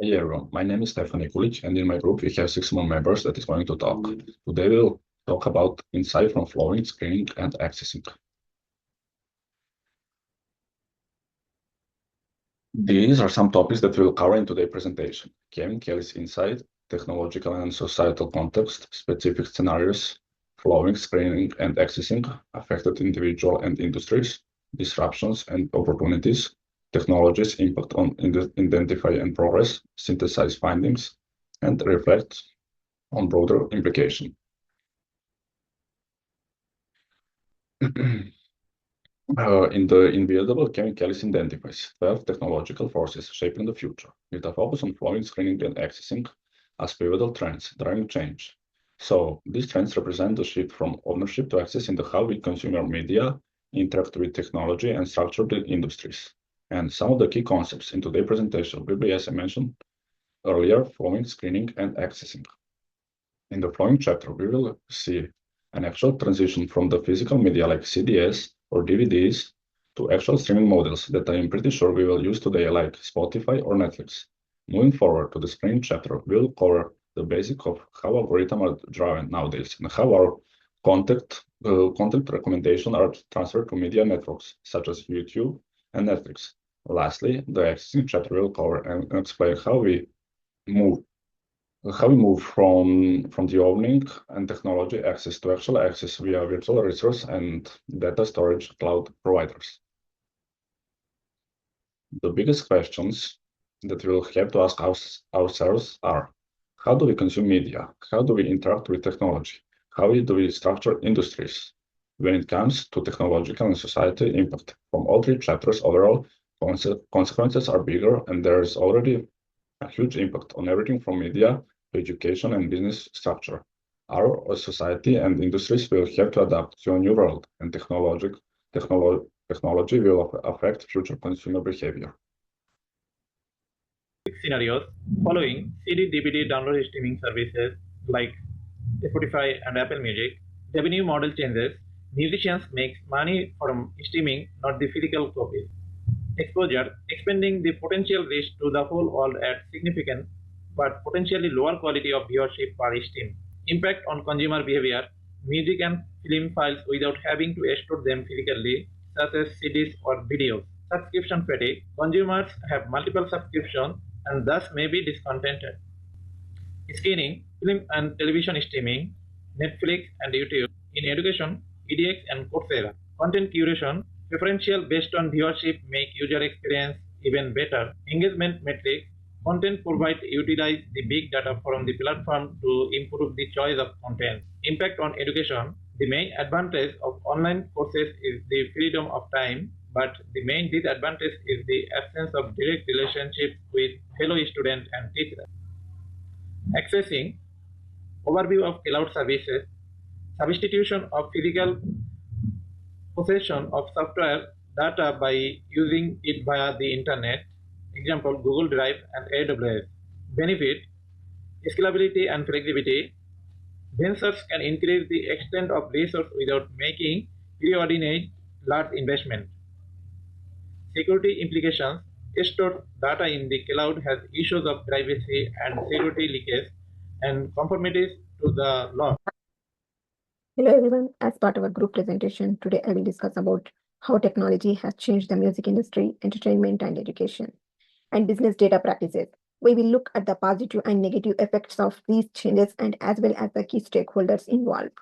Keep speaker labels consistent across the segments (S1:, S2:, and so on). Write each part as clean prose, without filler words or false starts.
S1: Hey everyone, my name is Stefan Nikulic, and in my group we have 6 more members that is going to talk. Today we'll talk about insight from flowing, screening, and accessing. These are some topics that we'll cover in today's presentation. Kevin Kelly's insight, technological and societal context, specific scenarios, flowing, screening, and accessing, affected individual and industries, disruptions and opportunities, technologies' impact on identify and progress, synthesize findings, and reflect on broader implication. In the Invisible, Kevin Kelly identifies 12 technological forces shaping the future, with a focus on flowing, screening, and accessing as pivotal trends driving change. So, these trends represent the shift from ownership to access in the how we consume our media, interact with technology, and structure the industries. And some of the key concepts in today's presentation will be, as I mentioned earlier, flowing, screening, and accessing. In the flowing chapter, we will see an actual transition from the physical media like CDs or DVDs to actual streaming models that I am pretty sure we will use today like Spotify or Netflix. Moving forward to the screen chapter, we'll cover the basic of how algorithms are driven nowadays and how our content recommendations are transferred to media networks such as YouTube and Netflix. Lastly, the accessing chapter will cover and explain move how we move from the owning and technology access to actual access via virtual resource and data storage cloud providers. The biggest questions that we'll have to ask ourselves are, how do we consume media? How do we interact with technology? How do we structure industries? When it comes to technological and society impact, from all three chapters, overall consequences are bigger, and there is already a huge impact on everything from media to education and business structure. Our society and industries will have to adapt to a new world, and technology will affect future consumer behavior.
S2: Scenarios following CD DVD download streaming services like Spotify and Apple Music. Revenue model changes. Musicians make money from streaming, not the physical copies. Exposure, expanding the potential reach to the whole world at significant but potentially lower quality of viewership per stream. Impact on consumer behavior, music and film files without having to store them physically, such as CDs or videos. Subscription fatigue, consumers have multiple subscriptions and thus may be discontented. Screening, film and television streaming, Netflix and YouTube. In education, edX and Coursera. Content curation, preferential based on viewership make user experience even better. Engagement metrics, content providers utilize the big data from the platform to improve the choice of content. Impact on education, the main advantage of online courses is the freedom of time, but the main disadvantage is the absence of direct relationship with fellow students and teachers. Accessing, overview of cloud services, substitution of physical possession of software data by using it via the internet, example Google Drive and AWS. Benefit, scalability and flexibility. Ventures can increase the extent of resource without making preordinate large investment. Security implications, stored data in the cloud has issues of privacy and security leakage and conformities to the law.
S3: Hello everyone, as part of our group presentation, today I will discuss about how technology has changed the music industry, entertainment and education, and business data practices. We will look at the positive and negative effects of these changes and as well as the key stakeholders involved.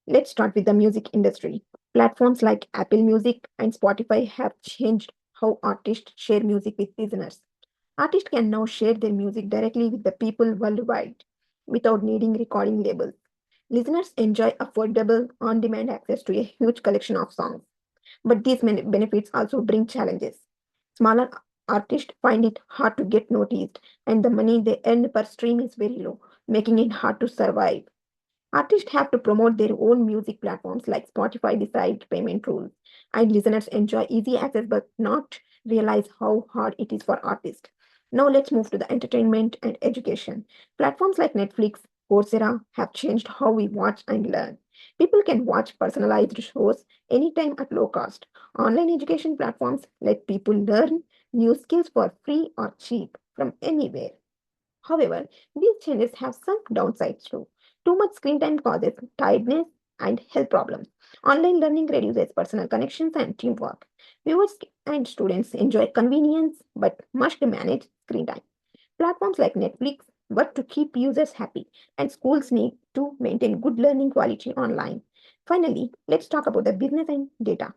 S3: Let's start with the music industry. Platforms like Apple Music and Spotify have changed how artists share music with listeners. Artists can now share their music directly with the people worldwide without needing recording labels. Listeners enjoy affordable, on demand access to a huge collection of songs. But these benefits also bring challenges. Smaller artists find it hard to get noticed, and the money they earn per stream is very low, making it hard to survive. Artists have to promote their own music platforms like Spotify decide payment rules, and listeners enjoy easy access but not realize how hard it is for artists. Now let's move to the entertainment and education. Platforms like Netflix, Coursera have changed how we watch and learn. People can watch personalized shows anytime at low cost. Online education platforms let people learn new skills for free or cheap from anywhere. However, these changes have some downsides too. Too much screen time causes tiredness and health problems. Online learning reduces personal connections and teamwork. Viewers and students enjoy convenience but must manage screen time. Platforms like Netflix work to keep users happy, and schools need to maintain good learning quality online. Finally, let's talk about the business and data.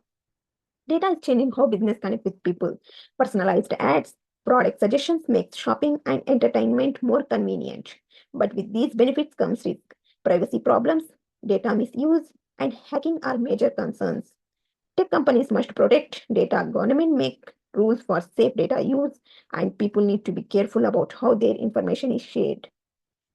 S3: Data is changing how business connect with people. Personalized ads, product suggestions make shopping and entertainment more convenient. But with these benefits comes risk. Privacy problems, data misuse, and hacking are major concerns. Tech companies must protect data. Government make rules for safe data use, and people need to be careful about how their information is shared.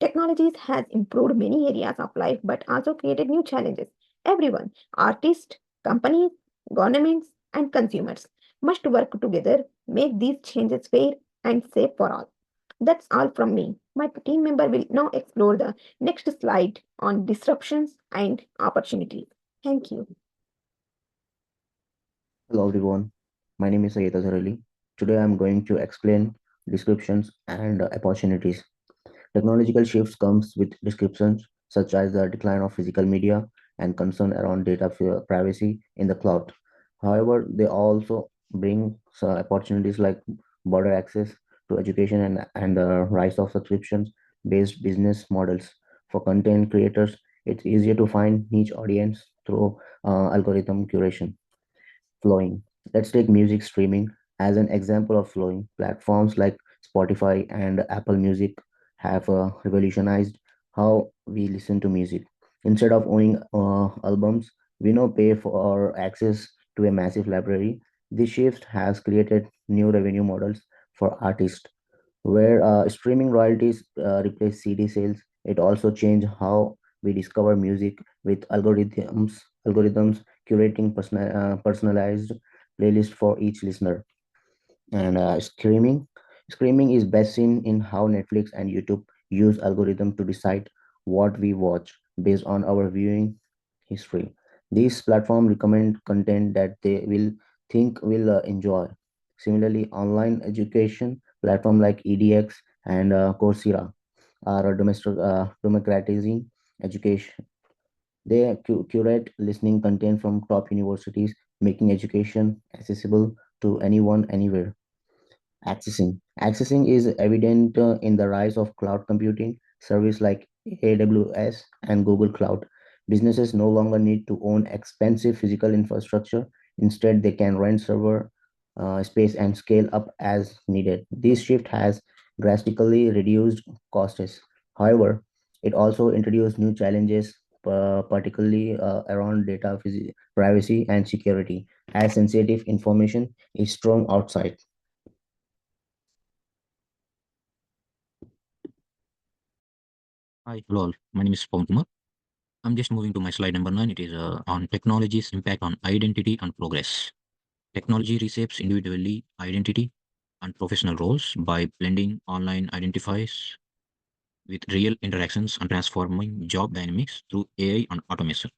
S3: Technologies has improved many areas of life but also created new challenges. Everyone, artists, companies, governments, and consumers must work together, make these changes fair and safe for all. That's all from me. My team member will now explore the next slide on disruptions and opportunities. Thank you.
S4: Hello everyone, my name is Sayed Azhar Ali. Today I'm going to explain descriptions and opportunities. Technological shifts comes with descriptions such as the decline of physical media and concern around data privacy in the cloud. However, they also bring opportunities like broader access to education and the rise of subscriptions based business models. For content creators, it's easier to find niche audience through algorithm curation. Flowing. Let's take music streaming as an example of flowing. Platforms like Spotify and Apple Music have revolutionized how we listen to music. Instead of owning albums, we now pay for access to a massive library. This shift has created new revenue models for artists where streaming royalties replace CD sales. It also changed how we discover music with algorithms curating personalized playlist for each listener. And screaming is best seen in how Netflix and YouTube use algorithm to decide what we watch based on our viewing history. These platforms recommend content that they will think will enjoy. Similarly, online education platform like edx and coursera are democratizing education. They curate listening content from top universities, making education accessible to anyone, anywhere. Accessing is evident in the rise of cloud computing service like AWS and Google Cloud. Businesses no longer need to own expensive physical infrastructure. Instead, they can rent server space and scale up as needed. This shift has drastically reduced costs. However, it also introduced new challenges, particularly around data privacy and security, as sensitive information is strong outside.
S5: Hi, hello all. My name is Pawan Kumar. I'm just moving to my slide number 9. It is on technology's impact on identity and progress. Technology reshapes individually identity and professional roles by blending online identifiers with real interactions and transforming job dynamics through AI and automation,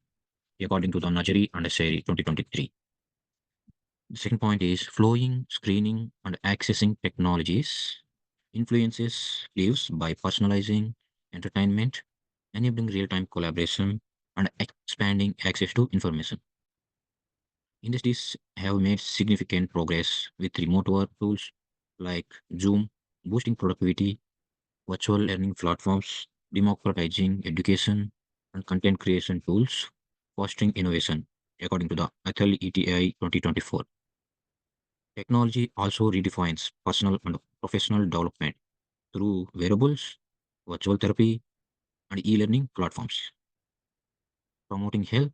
S5: according to the Najari and Aseri 2023. The second point is flowing, screening, and accessing technologies influences lives by personalizing entertainment, enabling real-time collaboration, and expanding access to information. Industries have made significant progress with remote work tools like Zoom, boosting productivity, virtual learning platforms, democratizing education, and content creation tools, fostering innovation, according to the Athel ETI 2024. Technology also redefines personal and professional development through wearables, virtual therapy, and e-learning platforms, promoting health,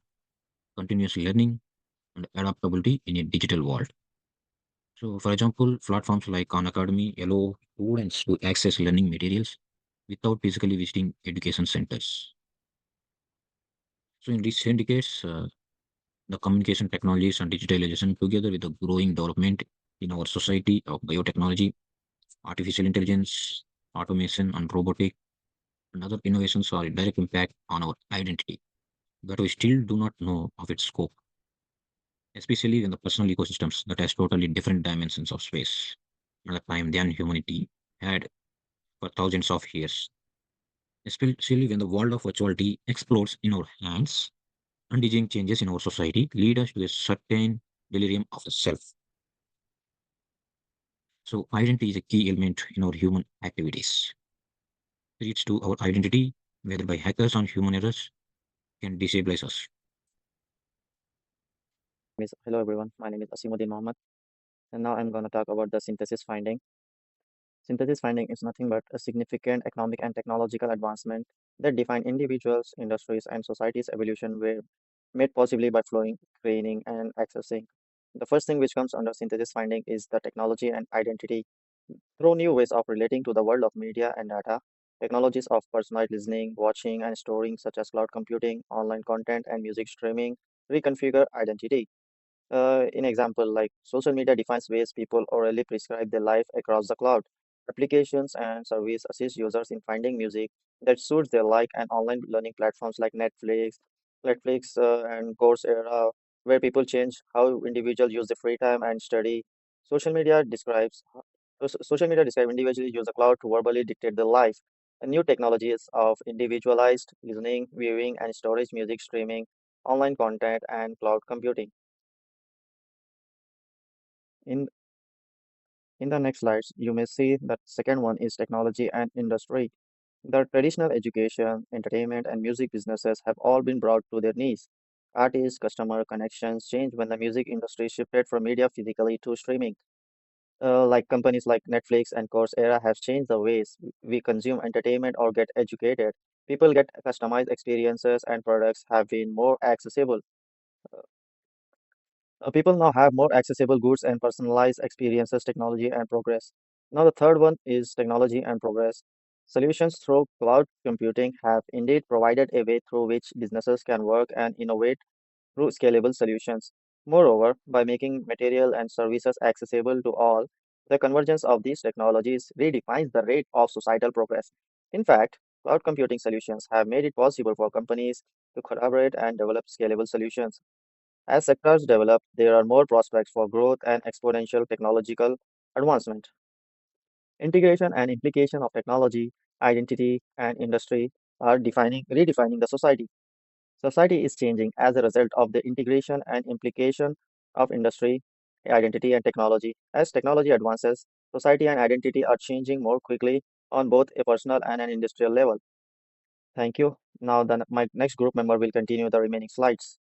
S5: continuous learning, and adaptability in a digital world. So, for example, platforms like Khan Academy allow students to access learning materials without physically visiting education centers. So, in recent decades, the communication technologies and digitalization, together with the growing development in our society of biotechnology, artificial intelligence, automation, and robotic, and other innovations are a direct impact on our identity, but we still do not know of its scope, especially in the personal ecosystems that has totally different dimensions of space and the time than humanity had for thousands of years, especially when the world of virtuality explodes in our hands. Undying changes in our society lead us to a certain delirium of the self. So, identity is a key element in our human activities. Threats to our identity, whether by hackers or human errors, can destabilize us.
S6: Hello everyone, my name is Asimuddin Mohammed, and now I'm going to talk about the synthesis finding. Synthesis finding is nothing but a significant economic and technological advancement that define individuals, industries, and society's evolution were made possibly by flowing, training, and accessing. The first thing which comes under synthesis finding is the technology and identity. Through new ways of relating to the world of media and data, technologies of personalized listening, watching, and storing, such as cloud computing, online content, and music streaming, reconfigure identity. In example, like social media defines ways people orally prescribe their life across the cloud. Applications and service assist users in finding music that suits their like, and online learning platforms like Netflix and Coursera, where people change how individuals use the free time and study. Social media describes Social media describe individuals use the cloud to verbally dictate their life. And new technologies of individualized listening, viewing, and storage, music streaming, online content, and cloud computing. In In the next slides, you may see that second one is technology and industry. The traditional education, entertainment, and music businesses have all been brought to their knees. Artist customer connections changed when the music industry shifted from media physically to streaming. Like companies like Netflix and Coursera have changed the ways we consume entertainment or get educated. People get customized experiences and products have been more accessible. People now have more accessible goods and personalized experiences, technology, and progress. Now, the third one is technology and progress. Solutions through cloud computing have indeed provided a way through which businesses can work and innovate through scalable solutions. Moreover, by making material and services accessible to all, the convergence of these technologies redefines the rate of societal progress. In fact, cloud computing solutions have made it possible for companies to collaborate and develop scalable solutions. As sectors develop, there are more prospects for growth and exponential technological advancement. Integration and implication of technology, identity, and industry are redefining the society. Society is changing as a result of the integration and implication of industry, identity, and technology. As technology advances, society and identity are changing more quickly on both a personal and an industrial level. Thank you. Now, my next group member will continue the remaining slides.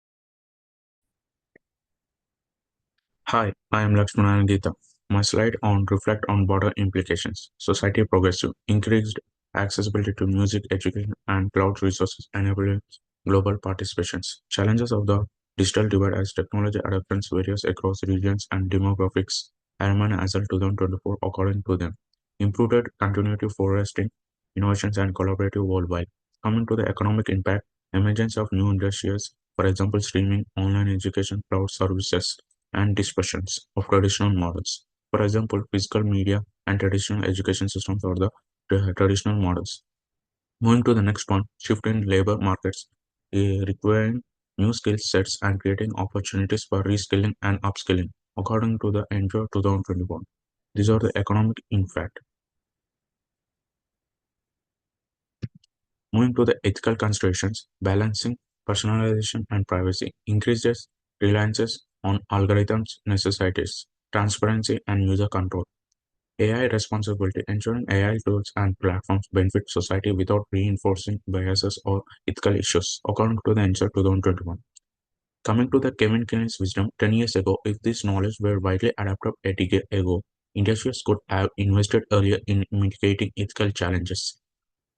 S7: Hi, I am Lakshmana Gita. My slide on reflect on broader implications. Society progressive, increased accessibility to music, education, and cloud resources enabling global participations. Challenges of the digital divide as technology adoptions varies across regions and demographics. Airman Azal 2024 according to them. Improved continuity foresting, innovations and collaborative worldwide. Coming to the economic impact, emergence of new industries, for example, streaming, online education, cloud services, and dispersions of traditional models. For example, physical media and traditional education systems are the traditional models. Moving to the next one, shift in labor markets, requiring new skill sets and creating opportunities for reskilling and upskilling, according to the NGO 2021. These are the economic impact. Moving to the ethical considerations, balancing personalization and privacy increases reliances on algorithms necessities transparency and user control. AI responsibility, ensuring AI tools and platforms benefit society without reinforcing biases or ethical issues, according to the answer 2021. Coming to the Kevin Kelly's wisdom, 10 years ago, if this knowledge were widely adopted a decade ago, industries could have invested earlier in mitigating ethical challenges.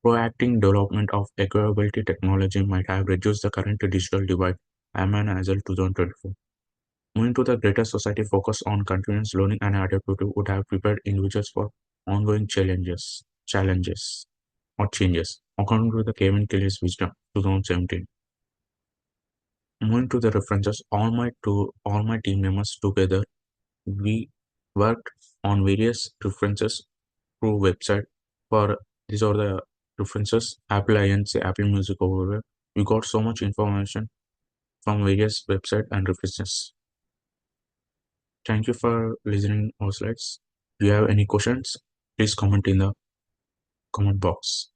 S7: Proactive development of equability technology might have reduced the current digital divide. Amman Azal 2024. Moving to the greater society focus on continuous learning and adaptability would have prepared individuals for ongoing challenges or changes, according to the Kevin Kelly's wisdom 2017. Moving to the references, all my team members together, we worked on various references through website. For these are the references, Apple INC, Apple Music overview. We got so much information from various website and references. Thank you for listening our slides. Do you have any questions? Please comment in the comment box.